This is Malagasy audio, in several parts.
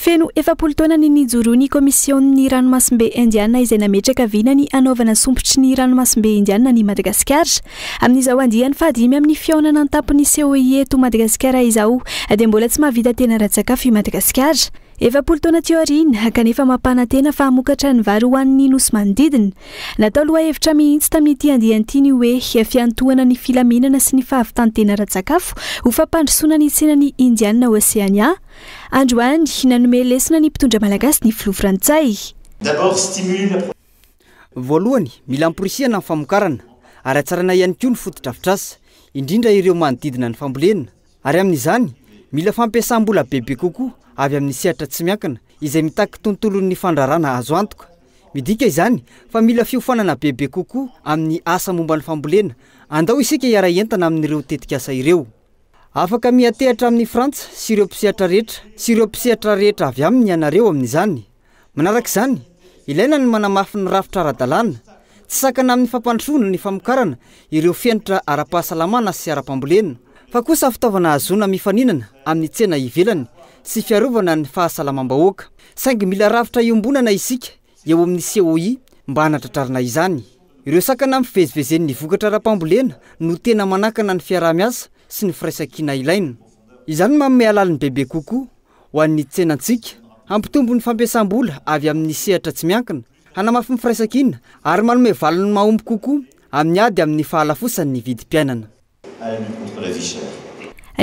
Feno efapolo taona ny nijoroany komision'ny ranomasimbe indiana izay nametraka vinany anaovana sompotry ny ranomasimbe indiana ny Madagasikara. Amin'izao andiany fahadimy amin'ny fiaonana an-tampon'ny COI eto Madagasikara izao dia mbola tsy mahavita tena ratsakafo i Madagasikara. Efapolo taona teo aoriana kanefa mampana tena fa hamokatra ny vary hoan'ny nosy manodidina. Natao loha hevitra mihitsy tamin'ity andiany ny hoe fiantohana ny filaminana sy ny fahavitany tena ratsakafo ho fampandrosoana ny tsenany Indiana Oceania. Androany nanome lesona ny mpitondra malagasy ny filoha frantsay. Voalohany mila amporisihana ny famokarana ary hatsarana ihany koa ny foto-drafitrasa indrindra ireo manodidina ny fambolena ary amin'izany mila fampiasam-bola bebe kokoa avy amin'ny sehatra tsy miankina izay mitaky tontolon'ny fandrarana azo antoka. Midika izany fa mila fiofanana bebe kokoa amin'ny asa momba ny fambolena andao isika hiara entana amin'ireo tetikasa ireo. Afaka mihatehatra amin'ny Frantsa sy ireo mpisehatra rehetra avy aminy ianareo amin'izany. Manaraka izany, ilaina ny manamafy ny rafitra ara-dalàna, tsy sakana amin'ny fampandrosoana ny famokarana ireo fianatra ara-pahasalamana sy ara-pambolena, fa kosa fitaovana azoana mifaninana amin'ny tsena ivelany sy fiarovana ny fahasalamam-bahoaka. Saingy mila rafitra iombonana isika eo amin'ny COI mba hanatratrarina izany. Ireo sakana mifivezivezen'ny vokatra ara-pambolena no tena manakana ny fiaraha-miasa sy ny firaisan-kina ilaina. Izany manome alaliny bebe kokoa ho an'ny tsenantsika, hampitombo ny fampiasam-bola avy amin'ny sehatra tsy miankina, hanamafy ny firaisan-kina ary manome valiny mahomby kokoa amin'ny ady amin'ny fahalafosan'ny vidim-piainana.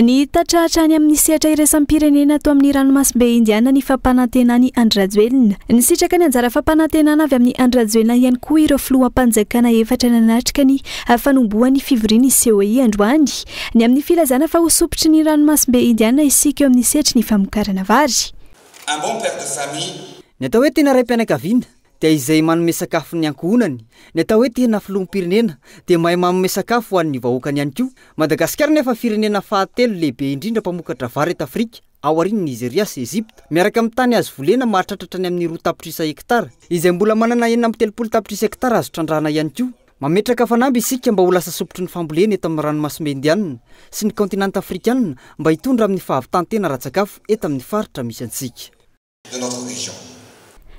Ny tatrahatra any amin'ny sehatra iraisam-pirenena ato amin'ny ranomasimbe indiana ny fampanantenany Andry Rajoelina. Ny sitraka ny anjara fampanantenana avy amin'ny Andry Rajoelina ihany koa ireo filoham-panjakana efatra nanatrika ny fanombohan'ny fivorian'ny COI androany. Ny amin'ny filazana fa ho sopotry ny ranomasimbe indiana isika eo amin'ny sehatry ny famokarana vary. Ny atao hoe tena raim-pianakaviana dia izay manome sakafo ny ankohonany. Ny atao hoe tena filoham-pirenena dia mahay manome sakafo ho an'ny vahoakany ihany koa. Madagasikara nefa firenena fahatelo lehibe indrindra mpamokatra vary eto Afrika, ao aorian'i Nigeria sy Egypte. Miaraka amin'ny tany azo volena mahatratratra ny amin'ny 2 tapitrisa hektara, izay mbola manana 930 tapitrisa hektara azo trandrahana ihany koa. Mametraka fanamby isika mba ho lasa sopotry ny fambolena eto amin'ny ranomasimbe indiana sy ny kontinanta afrikanina mba hitondra amin'ny fahavitany tena ratsakafo eto amin'ny faritra misy antsika.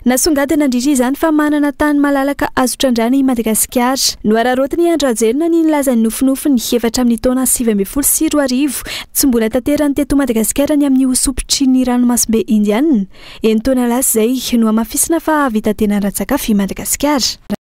Nasongadina indrindra izany fa manana tany malalaka azo trandrahana i Madagasikara. Noararotiny Andry Rajoelina ny nilazany nofinofiny 7 amin'ny taona 2024 tsy mbola tanterany teto Madagasikara ny amin'ny hosopotry ny ranomasimbe indiana. Eny taona lasa izay no hamafisina fa havita tena ratsakafo i Madagasikara.